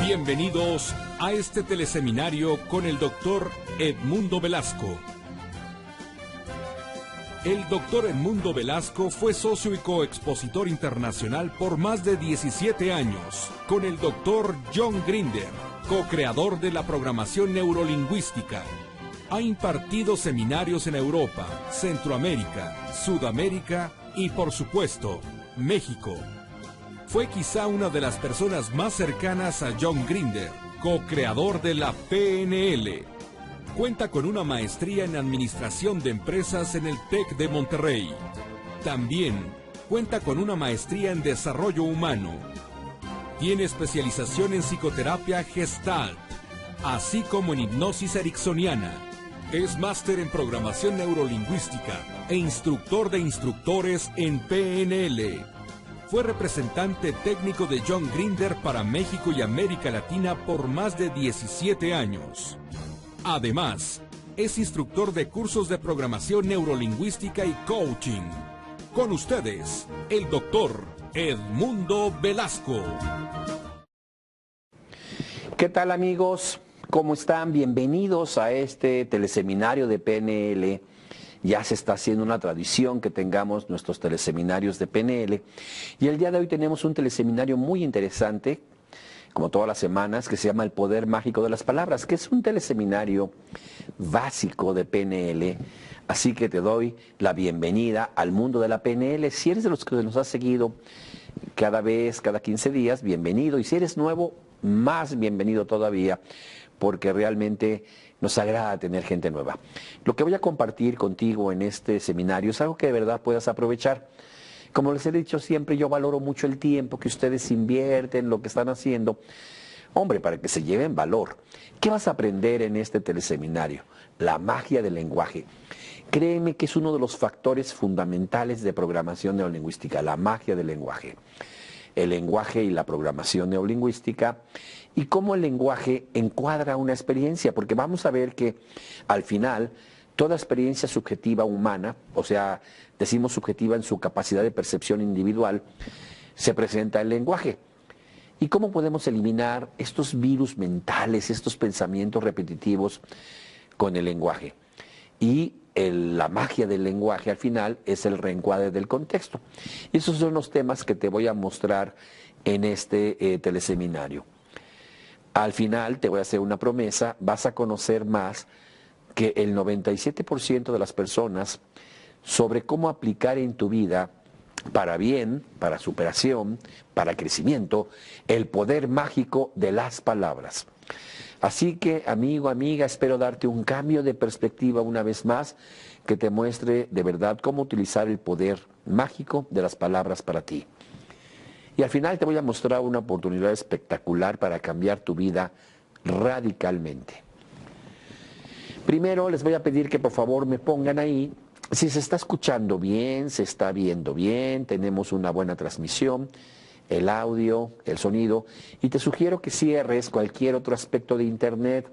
Bienvenidos a este teleseminario con el doctor Edmundo Velasco. El doctor Edmundo Velasco fue socio y coexpositor internacional por más de 17 años, con el doctor John Grinder, co-creador de la programación neurolingüística. Ha impartido seminarios en Europa, Centroamérica, Sudamérica y, por supuesto, México. Fue quizá una de las personas más cercanas a John Grinder, co-creador de la PNL. Cuenta con una maestría en Administración de Empresas en el TEC de Monterrey. También cuenta con una maestría en Desarrollo Humano. Tiene especialización en Psicoterapia Gestalt, así como en Hipnosis Ericksoniana. Es máster en Programación Neurolingüística e instructor de instructores en PNL. Fue representante técnico de John Grinder para México y América Latina por más de 17 años. Además, es instructor de cursos de programación neurolingüística y coaching. Con ustedes, el doctor Edmundo Velasco. ¿Qué tal, amigos? ¿Cómo están? Bienvenidos a este teleseminario de PNL. Ya se está haciendo una tradición que tengamos nuestros teleseminarios de PNL. Y el día de hoy tenemos un teleseminario muy interesante, como todas las semanas, que se llama El Poder Mágico de las Palabras, que es un teleseminario básico de PNL. Así que te doy la bienvenida al mundo de la PNL. Si eres de los que nos has seguido cada 15 días, bienvenido. Y si eres nuevo, más bienvenido todavía, porque realmente nos agrada tener gente nueva. Lo que voy a compartir contigo en este seminario es algo que de verdad puedas aprovechar. Como les he dicho siempre, yo valoro mucho el tiempo que ustedes invierten en lo que están haciendo. Hombre, para que se lleven valor. ¿Qué vas a aprender en este teleseminario? La magia del lenguaje. Créeme que es uno de los factores fundamentales de programación neurolingüística, la magia del lenguaje. El lenguaje y la programación neurolingüística, y cómo el lenguaje encuadra una experiencia, porque vamos a ver que al final toda experiencia subjetiva humana, o sea, decimos subjetiva en su capacidad de percepción individual, se presenta en el lenguaje. ¿Y cómo podemos eliminar estos virus mentales, estos pensamientos repetitivos con el lenguaje? Y la magia del lenguaje al final es el reencuadre del contexto. Y esos son los temas que te voy a mostrar en este teleseminario. Al final te voy a hacer una promesa, vas a conocer más que el 97% de las personas sobre cómo aplicar en tu vida para bien, para superación, para crecimiento, el poder mágico de las palabras. Así que, amigo, amiga, espero darte un cambio de perspectiva una vez más, que te muestre de verdad cómo utilizar el poder mágico de las palabras para ti. Y al final te voy a mostrar una oportunidad espectacular para cambiar tu vida radicalmente. Primero les voy a pedir que por favor me pongan ahí si se está escuchando bien, se está viendo bien, tenemos una buena transmisión, el audio, el sonido, y te sugiero que cierres cualquier otro aspecto de internet.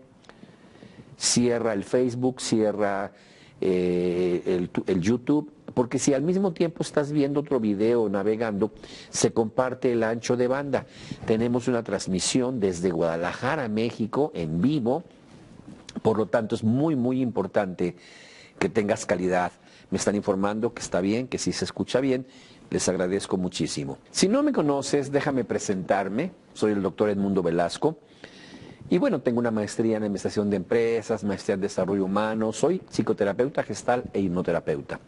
Cierra el Facebook, cierra el YouTube, porque si al mismo tiempo estás viendo otro video navegando, se comparte el ancho de banda. Tenemos una transmisión desde Guadalajara, México, en vivo, por lo tanto es muy, muy importante que tengas calidad. Me están informando que está bien, que sí se escucha bien. Les agradezco muchísimo. Si no me conoces, déjame presentarme. Soy el doctor Edmundo Velasco. Y bueno, tengo una maestría en Administración de Empresas, maestría en Desarrollo Humano. Soy psicoterapeuta gestal e hipnoterapeuta.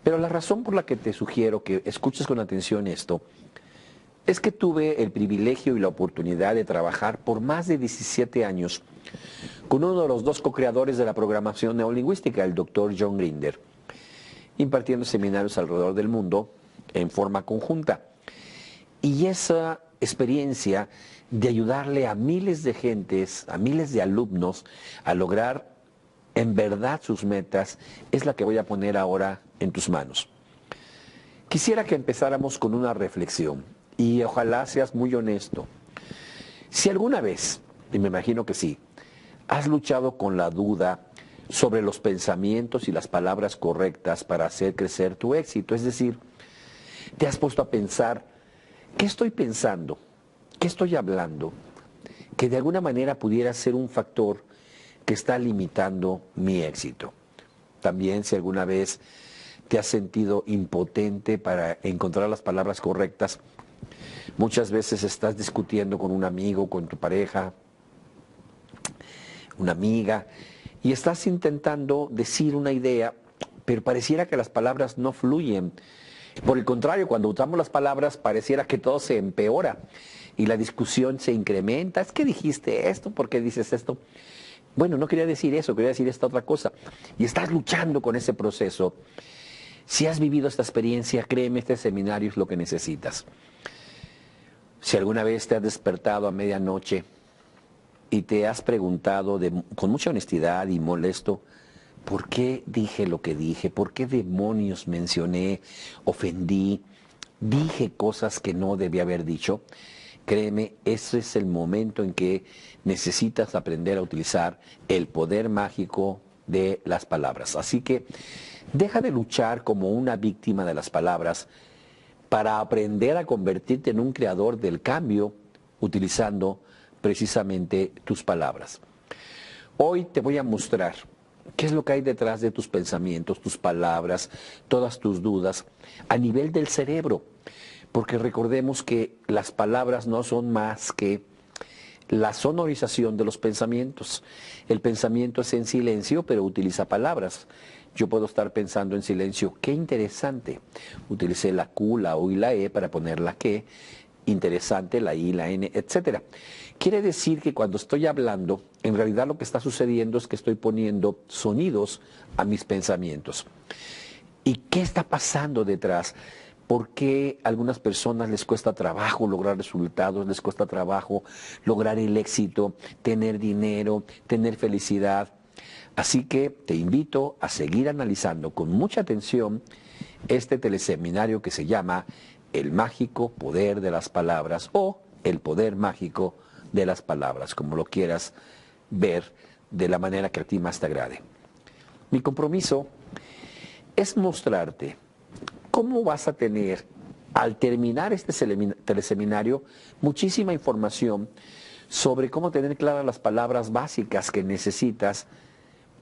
Pero la razón por la que te sugiero que escuches con atención esto es que tuve el privilegio y la oportunidad de trabajar por más de 17 años con uno de los dos co-creadores de la programación neurolingüística, el doctor John Grinder, impartiendo seminarios alrededor del mundo en forma conjunta. Y esa experiencia de ayudarle a miles de gentes, a miles de alumnos a lograr en verdad sus metas, es la que voy a poner ahora en tus manos. Quisiera que empezáramos con una reflexión y ojalá seas muy honesto. Si alguna vez, y me imagino que sí, has luchado con la duda sobre los pensamientos y las palabras correctas para hacer crecer tu éxito, es decir, te has puesto a pensar, ¿qué estoy pensando? ¿Qué estoy hablando? que de alguna manera pudiera ser un factor que está limitando mi éxito. También si alguna vez te has sentido impotente para encontrar las palabras correctas, muchas veces estás discutiendo con un amigo, con tu pareja, una amiga, y estás intentando decir una idea, pero pareciera que las palabras no fluyen. Por el contrario, cuando usamos las palabras pareciera que todo se empeora y la discusión se incrementa. Es que dijiste esto, ¿por qué dices esto? Bueno, no quería decir eso, quería decir esta otra cosa. Y estás luchando con ese proceso. Si has vivido esta experiencia, créeme, este seminario es lo que necesitas. Si alguna vez te has despertado a medianoche y te has preguntado con mucha honestidad y molesto, ¿por qué dije lo que dije? ¿Por qué demonios mencioné, ofendí, dije cosas que no debía haber dicho? Créeme, ese es el momento en que necesitas aprender a utilizar el poder mágico de las palabras. Así que deja de luchar como una víctima de las palabras para aprender a convertirte en un creador del cambio utilizando precisamente tus palabras. Hoy te voy a mostrar qué es lo que hay detrás de tus pensamientos, tus palabras, todas tus dudas a nivel del cerebro. Porque recordemos que las palabras no son más que la sonorización de los pensamientos. El pensamiento es en silencio, pero utiliza palabras. Yo puedo estar pensando en silencio, qué interesante. Utilicé la Q, la U y la E para poner la que, interesante, la I, la N, etc. Quiere decir que cuando estoy hablando, en realidad lo que está sucediendo es que estoy poniendo sonidos a mis pensamientos. ¿Y qué está pasando detrás? ¿Por qué a algunas personas les cuesta trabajo lograr resultados, les cuesta trabajo lograr el éxito, tener dinero, tener felicidad? Así que te invito a seguir analizando con mucha atención este teleseminario que se llama El mágico poder de las palabras o El poder mágico de las palabras, como lo quieras ver de la manera que a ti más te agrade. Mi compromiso es mostrarte cómo vas a tener, al terminar este teleseminario, muchísima información sobre cómo tener claras las palabras básicas que necesitas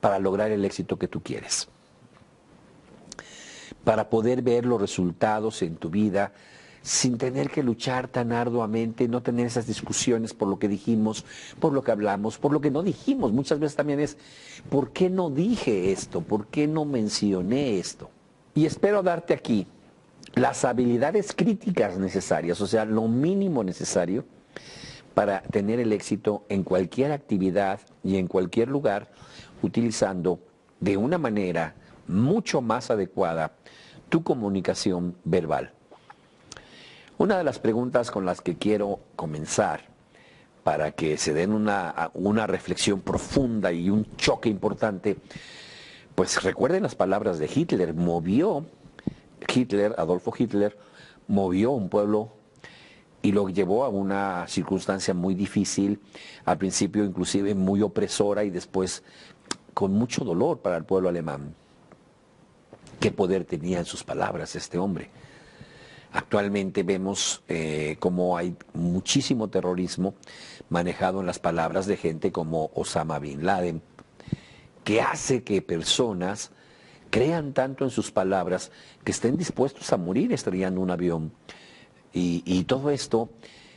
para lograr el éxito que tú quieres. Para poder ver los resultados en tu vida sin tener que luchar tan arduamente, no tener esas discusiones por lo que dijimos, por lo que hablamos, por lo que no dijimos. Muchas veces también es, ¿por qué no dije esto? ¿Por qué no mencioné esto? Y espero darte aquí las habilidades críticas necesarias, o sea, lo mínimo necesario para tener el éxito en cualquier actividad y en cualquier lugar, utilizando de una manera mucho más adecuada tu comunicación verbal. Una de las preguntas con las que quiero comenzar para que se den una reflexión profunda y un choque importante, pues recuerden las palabras de Hitler. Adolfo Hitler, movió un pueblo y lo llevó a una circunstancia muy difícil, al principio inclusive muy opresora y después con mucho dolor para el pueblo alemán. ¿Qué poder tenía en sus palabras este hombre? Actualmente vemos cómo hay muchísimo terrorismo manejado en las palabras de gente como Osama Bin Laden, que hace que personas crean tanto en sus palabras que estén dispuestos a morir estrellando un avión. Y todo esto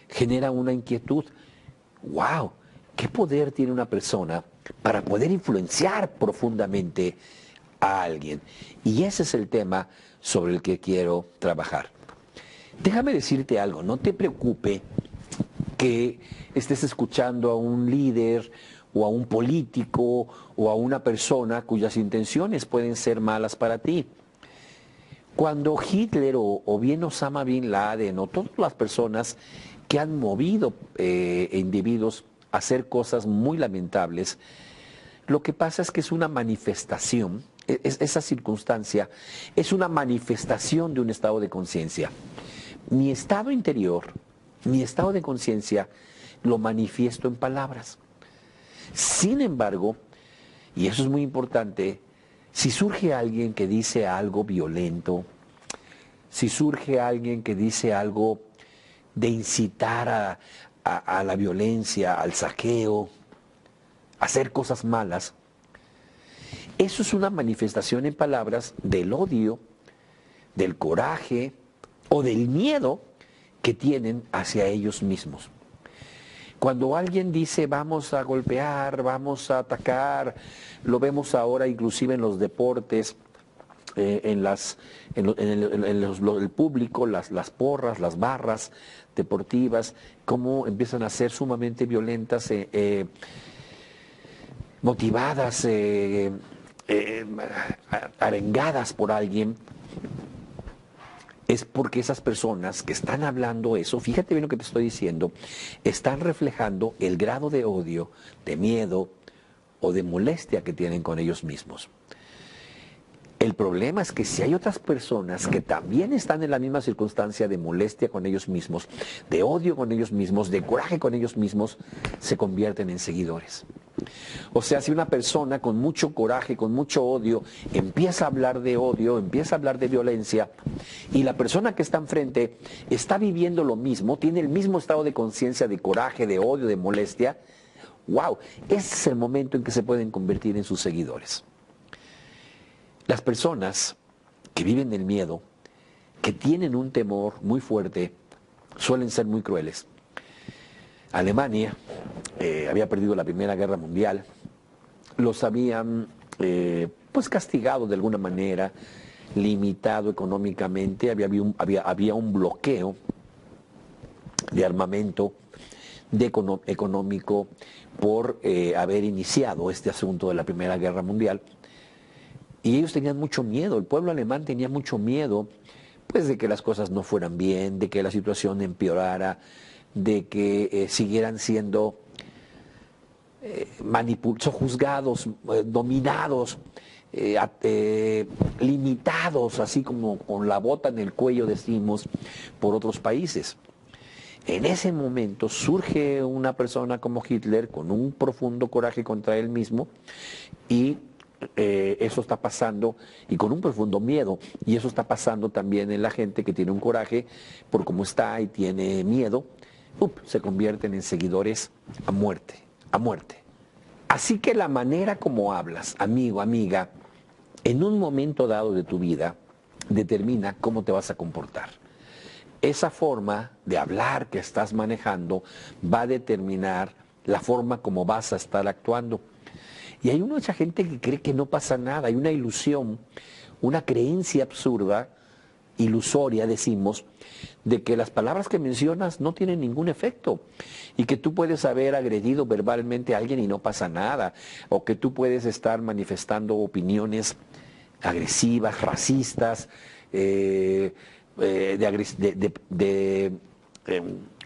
genera una inquietud. ¡Wow! ¿Qué poder tiene una persona para poder influenciar profundamente a alguien? Y ese es el tema sobre el que quiero trabajar. Déjame decirte algo, no te preocupe que estés escuchando a un líder o a un político o a una persona cuyas intenciones pueden ser malas para ti. Cuando Hitler o bien Osama Bin Laden o todas las personas que han movido individuos a hacer cosas muy lamentables, lo que pasa es que es una manifestación, esa circunstancia es una manifestación de un estado de conciencia. Mi estado interior, mi estado de conciencia, lo manifiesto en palabras. Sin embargo, y eso es muy importante, si surge alguien que dice algo violento, si surge alguien que dice algo de incitar a la violencia, al saqueo, a hacer cosas malas, eso es una manifestación en palabras del odio, del coraje o del miedo que tienen hacia ellos mismos. Cuando alguien dice vamos a golpear, vamos a atacar, lo vemos ahora inclusive en los deportes, el público, las porras, las barras deportivas, cómo empiezan a ser sumamente violentas, motivadas, arengadas por alguien. Es porque esas personas que están hablando eso, fíjate bien lo que te estoy diciendo, están reflejando el grado de odio, de miedo o de molestia que tienen con ellos mismos. El problema es que si hay otras personas que también están en la misma circunstancia de molestia con ellos mismos, de odio con ellos mismos, de coraje con ellos mismos, se convierten en seguidores. O sea, si una persona con mucho coraje, con mucho odio, empieza a hablar de odio, empieza a hablar de violencia, y la persona que está enfrente está viviendo lo mismo, tiene el mismo estado de conciencia, de coraje, de odio, de molestia, ¡wow! Ese es el momento en que se pueden convertir en sus seguidores. Las personas que viven del miedo, que tienen un temor muy fuerte, suelen ser muy crueles. Alemania había perdido la Primera Guerra Mundial, los habían pues castigado de alguna manera, limitado económicamente, había un bloqueo de armamento económico por haber iniciado este asunto de la Primera Guerra Mundial. Y ellos tenían mucho miedo, el pueblo alemán tenía mucho miedo, pues de que las cosas no fueran bien, de que la situación empeorara, de que siguieran siendo juzgados, dominados, limitados, así como con la bota en el cuello decimos, por otros países. En ese momento surge una persona como Hitler con un profundo coraje contra él mismo y eso está pasando, y con un profundo miedo, y eso está pasando también en la gente que tiene un coraje por cómo está y tiene miedo, se convierten en seguidores a muerte, a muerte. Así que la manera como hablas, amigo, amiga, en un momento dado de tu vida, determina cómo te vas a comportar. Esa forma de hablar que estás manejando va a determinar la forma como vas a estar actuando. Y hay mucha gente que cree que no pasa nada, hay una ilusión, una creencia absurda, ilusoria, decimos, de que las palabras que mencionas no tienen ningún efecto y que tú puedes haber agredido verbalmente a alguien y no pasa nada, o que tú puedes estar manifestando opiniones agresivas, racistas, de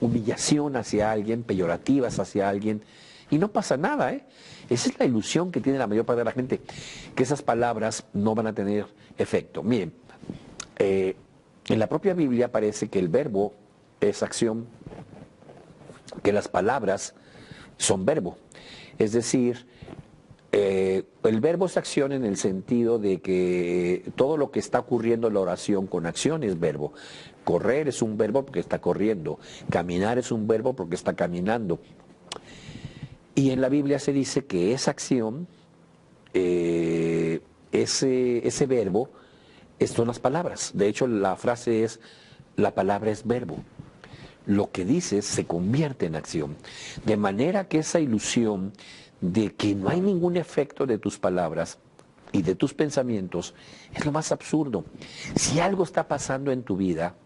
humillación hacia alguien, peyorativas hacia alguien, y no pasa nada, ¿eh? Esa es la ilusión que tiene la mayor parte de la gente, que esas palabras no van a tener efecto. Miren, en la propia Biblia parece que el verbo es acción, que las palabras son verbo. Es decir, el verbo es acción en el sentido de que todo lo que está ocurriendo en la oración con acción es verbo. Correr es un verbo porque está corriendo, caminar es un verbo porque está caminando. Y en la Biblia se dice que esa acción, ese verbo, son las palabras. De hecho, la frase es, la palabra es verbo. Lo que dices se convierte en acción. De manera que esa ilusión de que no hay ningún efecto de tus palabras y de tus pensamientos es lo más absurdo. Si algo está pasando en tu vida,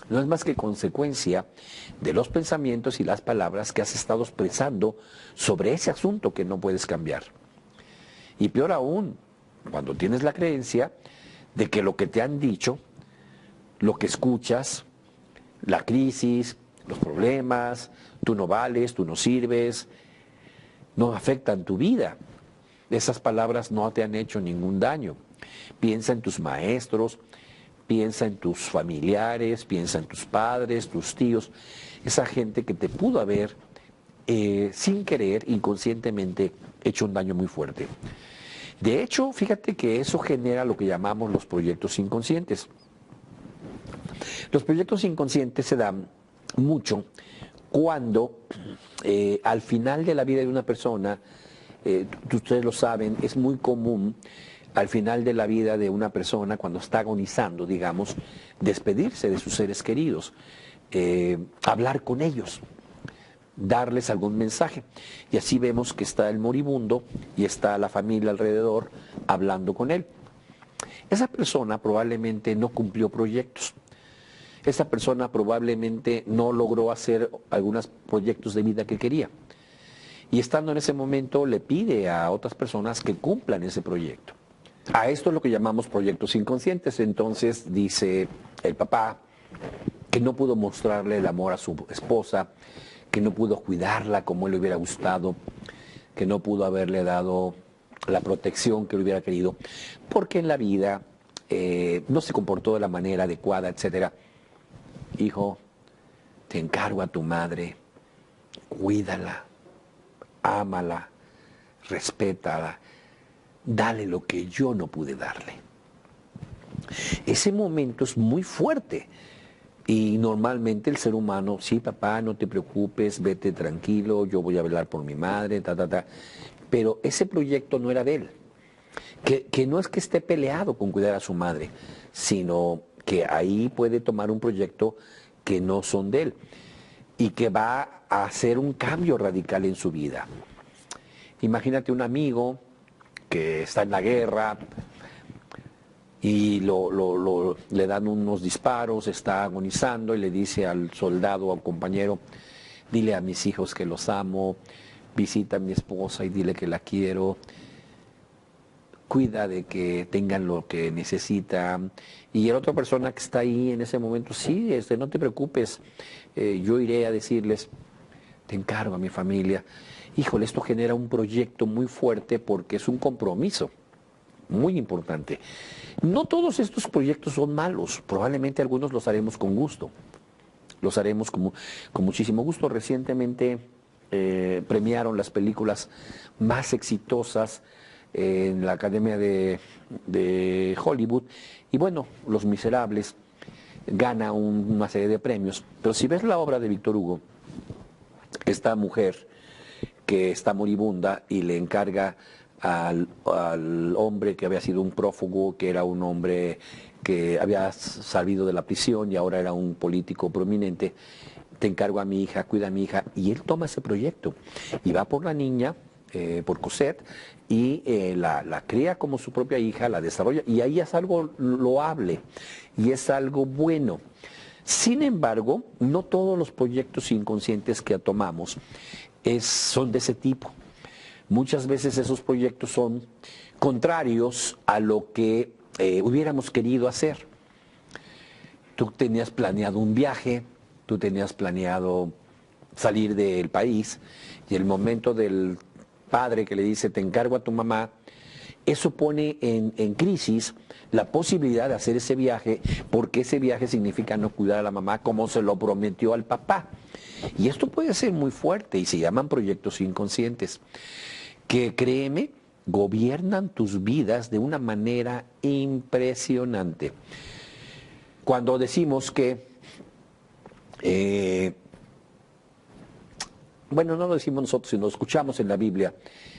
no es más que consecuencia de los pensamientos y las palabras que has estado expresando sobre ese asunto que no puedes cambiar. Y peor aún, cuando tienes la creencia de que lo que te han dicho, lo que escuchas, la crisis, los problemas, tú no vales, tú no sirves, no afectan tu vida. Esas palabras no te han hecho ningún daño. Piensa en tus maestros, piensa en tus familiares, piensa en tus padres, tus tíos, esa gente que te pudo haber, sin querer, inconscientemente, hecho un daño muy fuerte. De hecho, fíjate que eso genera lo que llamamos los proyectos inconscientes. Los proyectos inconscientes se dan mucho cuando al final de la vida de una persona, ustedes lo saben, es muy común al final de la vida de una persona, cuando está agonizando, digamos, despedirse de sus seres queridos, hablar con ellos, darles algún mensaje. Y así vemos que está el moribundo y está la familia alrededor hablando con él. Esa persona probablemente no cumplió proyectos. Esa persona probablemente no logró hacer algunos proyectos de vida que quería. Y estando en ese momento le pide a otras personas que cumplan ese proyecto. A esto es lo que llamamos proyectos inconscientes. Entonces dice el papá que no pudo mostrarle el amor a su esposa, que no pudo cuidarla como él le hubiera gustado, que no pudo haberle dado la protección que le hubiera querido, porque en la vida no se comportó de la manera adecuada, etcétera. Hijo, te encargo a tu madre, cuídala, ámala, respétala, dale lo que yo no pude darle. Ese momento es muy fuerte y normalmente el ser humano, sí, papá, no te preocupes, vete tranquilo, yo voy a velar por mi madre, pero ese proyecto no era de él. Que no es que esté peleado con cuidar a su madre, sino que ahí puede tomar un proyecto que no son de él y que va a hacer un cambio radical en su vida. Imagínate un amigo que está en la guerra y le dan unos disparos, está agonizando y le dice al soldado o al compañero, dile a mis hijos que los amo, visita a mi esposa y dile que la quiero, cuida de que tengan lo que necesitan. Y la otra persona que está ahí en ese momento, sí, no te preocupes, yo iré a decirles, te encargo a mi familia. Híjole, esto genera un proyecto muy fuerte porque es un compromiso muy importante. No todos estos proyectos son malos, probablemente algunos los haremos con gusto, los haremos con muchísimo gusto. Recientemente premiaron las películas más exitosas en la Academia de Hollywood y bueno, Los Miserables gana una serie de premios, pero si ves la obra de Víctor Hugo, esta mujer que está moribunda y le encarga al hombre que había sido un prófugo, que era un hombre que había salido de la prisión y ahora era un político prominente, te encargo a mi hija, cuida a mi hija, y él toma ese proyecto y va por la niña, por Cosette, y la cría como su propia hija, la desarrolla, y ahí es algo loable y es algo bueno. Sin embargo, no todos los proyectos inconscientes que tomamos son de ese tipo. Muchas veces esos proyectos son contrarios a lo que hubiéramos querido hacer. Tú tenías planeado un viaje, tú tenías planeado salir del país y el momento del padre que le dice te encargo a tu mamá, eso pone en crisis la posibilidad de hacer ese viaje, porque ese viaje significa no cuidar a la mamá como se lo prometió al papá. Y esto puede ser muy fuerte y se llaman proyectos inconscientes, que créeme, gobiernan tus vidas de una manera impresionante. Cuando decimos que, bueno, no lo decimos nosotros, sino lo escuchamos en la Biblia,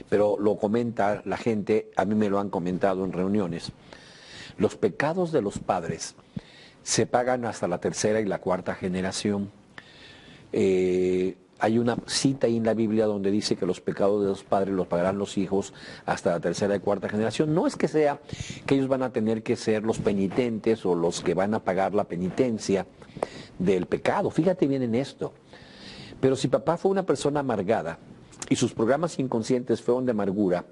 pero lo comenta la gente, a mí me lo han comentado en reuniones. Los pecados de los padres se pagan hasta la tercera y la cuarta generación. Hay una cita ahí en la Biblia donde dice que los pecados de los padres los pagarán los hijos hasta la tercera y cuarta generación. No es que sea que ellos van a tener que ser los penitentes o los que van a pagar la penitencia del pecado. Fíjate bien en esto. Pero si papá fue una persona amargada y sus programas inconscientes fueron de amargura,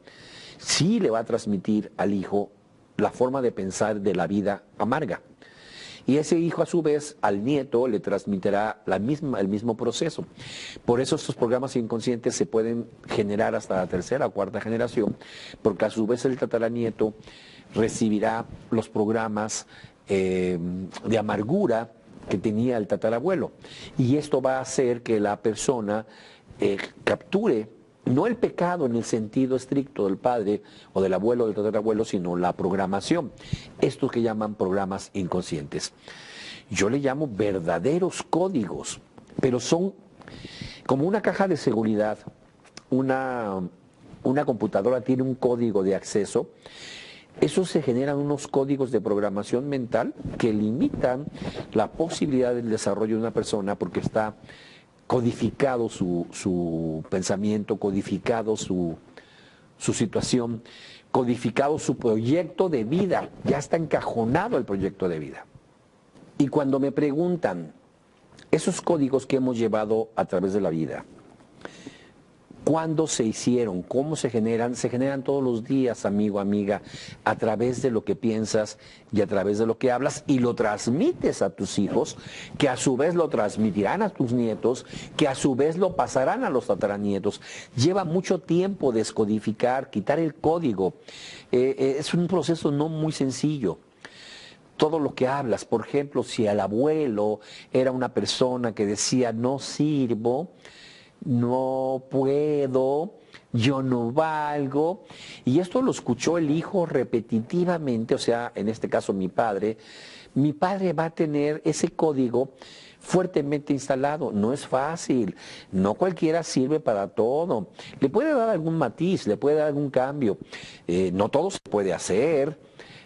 sí le va a transmitir al hijo la forma de pensar de la vida amarga. Y ese hijo a su vez al nieto le transmitirá el mismo proceso. Por eso estos programas inconscientes se pueden generar hasta la tercera o cuarta generación, porque a su vez el tataranieto recibirá los programas de amargura que tenía el tatarabuelo. Y esto va a hacer que la persona capture no el pecado en el sentido estricto del padre o del abuelo o del tatarabuelo, sino la programación. Estos que llaman programas inconscientes. Yo le llamo verdaderos códigos, pero son Como una caja de seguridad, una computadora tiene un código de acceso, eso se generan unos códigos de programación mental que limitan la posibilidad del desarrollo de una persona porque está codificado su pensamiento, codificado su situación, codificado su proyecto de vida, ya está encajonado el proyecto de vida. Y cuando me preguntan, esos códigos que hemos llevado a través de la vida, ¿cuándo se hicieron? ¿Cómo se generan? Se generan todos los días, amigo, amiga, a través de lo que piensas y a través de lo que hablas y lo transmites a tus hijos, que a su vez lo transmitirán a tus nietos, que a su vez lo pasarán a los tataranietos. Lleva mucho tiempo descodificar, quitar el código. Es un proceso no muy sencillo. Todo lo que hablas, por ejemplo, si el abuelo era una persona que decía no sirvo, no puedo, yo no valgo, y esto lo escuchó el hijo repetitivamente, o sea, en este caso mi padre va a tener ese código fuertemente instalado. No es fácil, no cualquiera sirve para todo, le puede dar algún matiz, le puede dar algún cambio, no todo se puede hacer.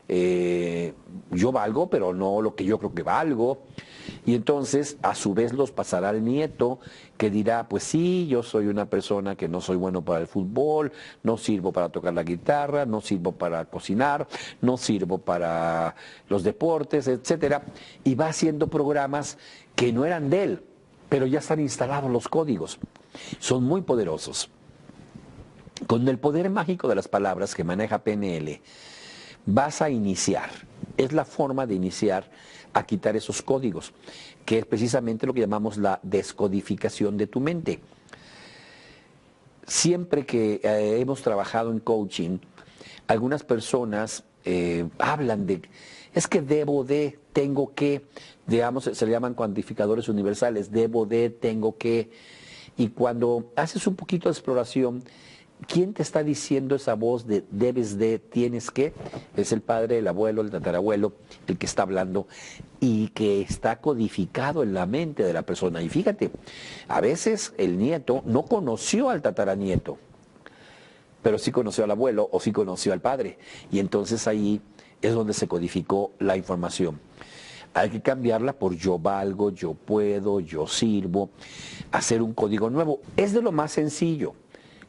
Yo valgo, pero no lo que yo creo que valgo. Y entonces, a su vez, los pasará al nieto, que dirá, pues sí, yo soy una persona que no soy bueno para el fútbol, no sirvo para tocar la guitarra, no sirvo para cocinar, no sirvo para los deportes, etcétera. Y va haciendo programas que no eran de él, pero ya están instalados los códigos. Son muy poderosos. Con el poder mágico de las palabras que maneja PNL, vas a iniciar, es la forma de iniciar a quitar esos códigos, que es precisamente lo que llamamos la descodificación de tu mente. Siempre que hemos trabajado en coaching, algunas personas hablan de, es que debo de, tengo que, digamos, se le llaman cuantificadores universales, debo de, tengo que, y cuando haces un poquito de exploración, ¿quién te está diciendo esa voz de debes de, tienes que? Es el padre, el abuelo, el tatarabuelo, el que está hablando y que está codificado en la mente de la persona. Y fíjate, a veces el nieto no conoció al tataranieto, pero sí conoció al abuelo o sí conoció al padre. Y entonces ahí es donde se codificó la información. Hay que cambiarla por yo valgo, yo puedo, yo sirvo, hacer un código nuevo. Es de lo más sencillo.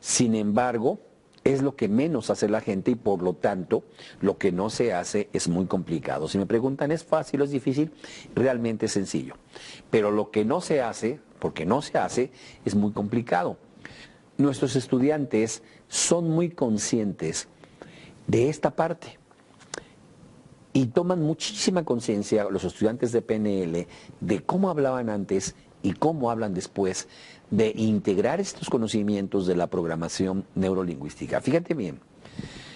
Sin embargo, es lo que menos hace la gente y por lo tanto lo que no se hace es muy complicado. Si me preguntan, ¿es fácil o es difícil? Realmente es sencillo. Pero lo que no se hace, porque no se hace, es muy complicado. Nuestros estudiantes son muy conscientes de esta parte y toman muchísima conciencia, los estudiantes de PNL, de cómo hablaban antes y cómo hablan después, de integrar estos conocimientos de la programación neurolingüística. Fíjate bien,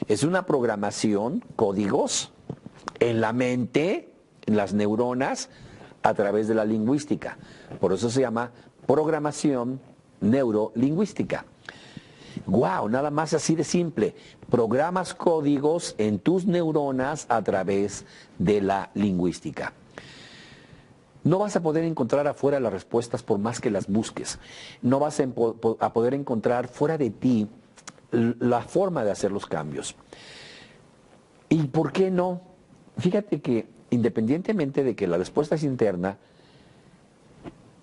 es una programación, códigos, en la mente, en las neuronas, a través de la lingüística. Por eso se llama programación neurolingüística. ¡Guau! Nada más así de simple. Programas códigos en tus neuronas a través de la lingüística. No vas a poder encontrar afuera las respuestas por más que las busques. No vas a poder encontrar fuera de ti la forma de hacer los cambios. ¿Y por qué no? Fíjate que independientemente de que la respuesta es interna,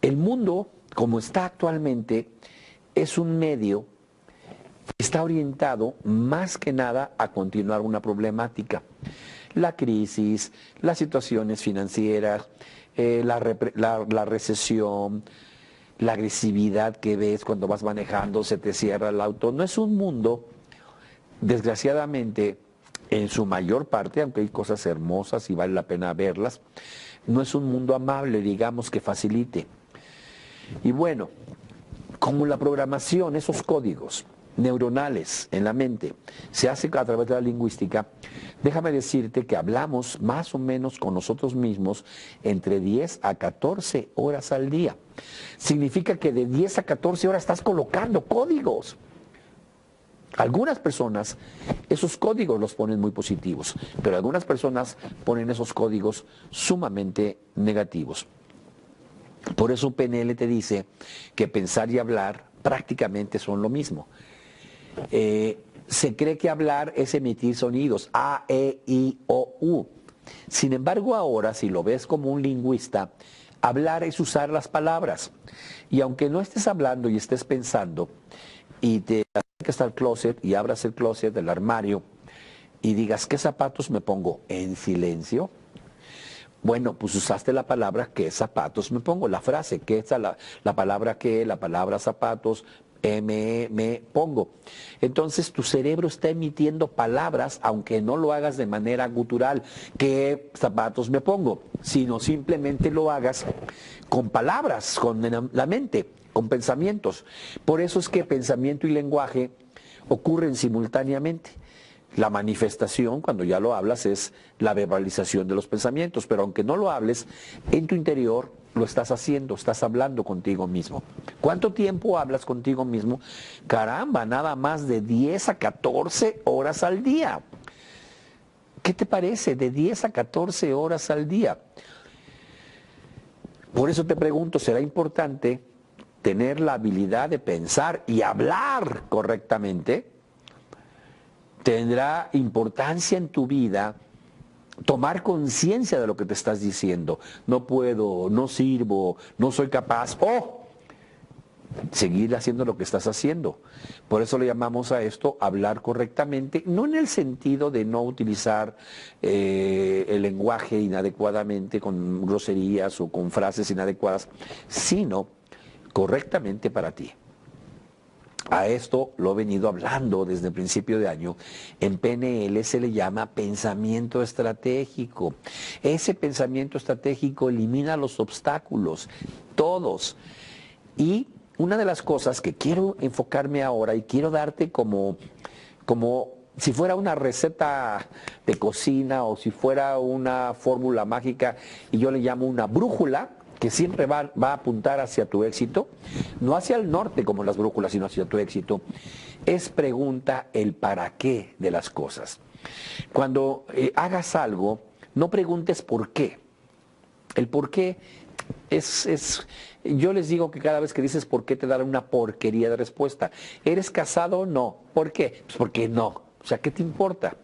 el mundo, como está actualmente, es un medio que está orientado más que nada a continuar una problemática. La crisis, las situaciones financieras, la recesión, la agresividad que ves cuando vas manejando, se te cierra el auto. No es un mundo, desgraciadamente, en su mayor parte, aunque hay cosas hermosas y vale la pena verlas, no es un mundo amable, digamos, que facilite. Y bueno, como la programación, esos códigos neuronales en la mente se hace a través de la lingüística, déjame decirte que hablamos más o menos con nosotros mismos entre 10 a 14 horas al día. Significa que de 10 a 14 horas estás colocando códigos. Algunas personas esos códigos los ponen muy positivos, pero algunas personas ponen esos códigos sumamente negativos. Por eso PNL te dice que pensar y hablar prácticamente son lo mismo. Se cree que hablar es emitir sonidos, A, E, I, O, U. Sin embargo, ahora, si lo ves como un lingüista, hablar es usar las palabras. Y aunque no estés hablando y estés pensando, y te acercas al closet y abras el closet del armario y digas, ¿qué zapatos me pongo? En silencio. Bueno, pues usaste la palabra ¿qué zapatos me pongo? La frase, ¿qué es la palabra qué? La palabra zapatos, me pongo. Entonces tu cerebro está emitiendo palabras, aunque no lo hagas de manera gutural, ¿qué zapatos me pongo? Sino simplemente lo hagas con palabras, con la mente, con pensamientos. Por eso es que pensamiento y lenguaje ocurren simultáneamente. La manifestación, cuando ya lo hablas, es la verbalización de los pensamientos, pero aunque no lo hables, en tu interior lo estás haciendo, estás hablando contigo mismo. ¿Cuánto tiempo hablas contigo mismo? Caramba, nada más de 10 a 14 horas al día. ¿Qué te parece? De 10 a 14 horas al día. Por eso te pregunto, ¿será importante tener la habilidad de pensar y hablar correctamente? ¿Tendrá importancia en tu vida tomar conciencia de lo que te estás diciendo? No puedo, no sirvo, no soy capaz, o seguir haciendo lo que estás haciendo. Por eso le llamamos a esto hablar correctamente, no en el sentido de no utilizar el lenguaje inadecuadamente con groserías o con frases inadecuadas, sino correctamente para ti. A esto lo he venido hablando desde el principio de año. En PNL se le llama pensamiento estratégico. Ese pensamiento estratégico elimina los obstáculos, todos. Y una de las cosas que quiero enfocarme ahora y quiero darte como si fuera una receta de cocina o si fuera una fórmula mágica, y yo le llamo una brújula, que siempre va a apuntar hacia tu éxito, no hacia el norte como las brújulas, sino hacia tu éxito, es pregunta el para qué de las cosas. Cuando hagas algo, no preguntes por qué. El por qué yo les digo que cada vez que dices por qué te dan una porquería de respuesta. ¿Eres casado? No. ¿Por qué? Pues porque no. O sea, ¿qué te importa?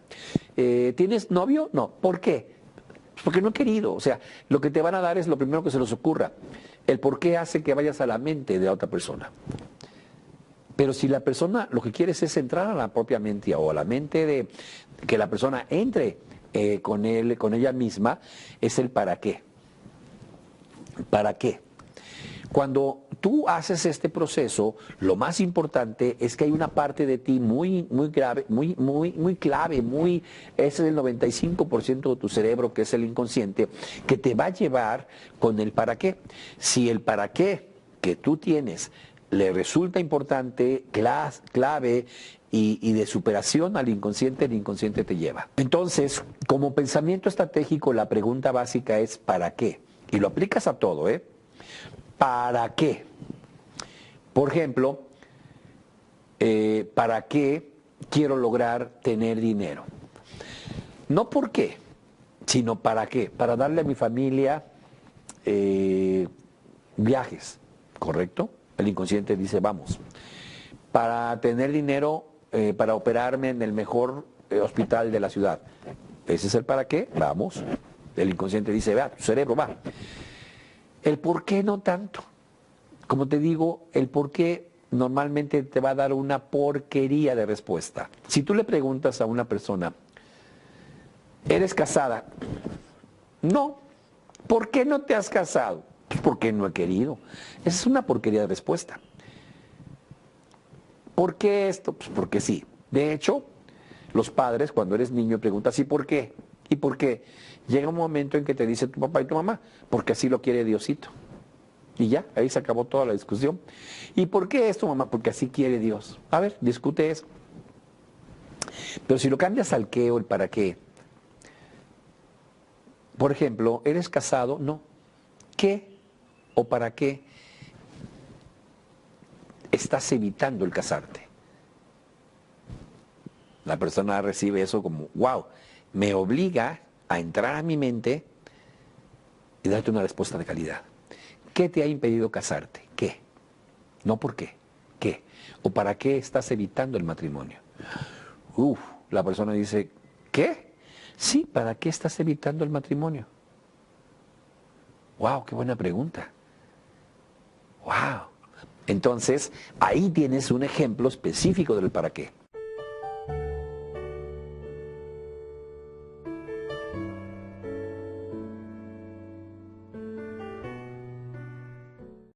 ¿Tienes novio? No. ¿Por qué? Porque no he querido, o sea, lo que te van a dar es lo primero que se les ocurra. El por qué hace que vayas a la mente de la otra persona. Pero si la persona lo que quieres es entrar a la propia mente o a la mente de que la persona entre con ella misma, es el para qué. ¿Para qué? Cuando tú haces este proceso, lo más importante es que hay una parte de ti muy grave, muy clave, ese es el 95% de tu cerebro, que es el inconsciente, que te va a llevar con el para qué. Si el para qué que tú tienes le resulta importante, clave y de superación al inconsciente, el inconsciente te lleva. Entonces, como pensamiento estratégico, la pregunta básica es ¿para qué? Y lo aplicas a todo, ¿eh? ¿Para qué? Por ejemplo, ¿para qué quiero lograr tener dinero? No por qué, sino para qué. Para darle a mi familia viajes, ¿correcto? El inconsciente dice, vamos. Para tener dinero, para operarme en el mejor hospital de la ciudad. Ese es el para qué, vamos. El inconsciente dice, vea, tu cerebro va. El por qué no tanto. Como te digo, el por qué normalmente te va a dar una porquería de respuesta. Si tú le preguntas a una persona, ¿eres casada? No. ¿Por qué no te has casado? Pues porque no he querido. Esa es una porquería de respuesta. ¿Por qué esto? Pues porque sí. De hecho, los padres, cuando eres niño, preguntas, ¿y por qué? ¿Y por qué? Llega un momento en que te dice tu papá y tu mamá, porque así lo quiere Diosito. Y ya, ahí se acabó toda la discusión. ¿Y por qué esto, mamá? Porque así quiere Dios. A ver, discute eso. Pero si lo cambias al qué o el para qué, por ejemplo, ¿eres casado? No. ¿Qué o para qué estás evitando el casarte? La persona recibe eso como, wow, me obliga a entrar a mi mente y darte una respuesta de calidad. ¿Qué te ha impedido casarte? ¿Qué? No por qué. ¿Qué? ¿O para qué estás evitando el matrimonio? La persona dice, ¿qué? Sí, ¿para qué estás evitando el matrimonio? ¡Wow! ¡Qué buena pregunta! ¡Wow! Entonces, ahí tienes un ejemplo específico del para qué.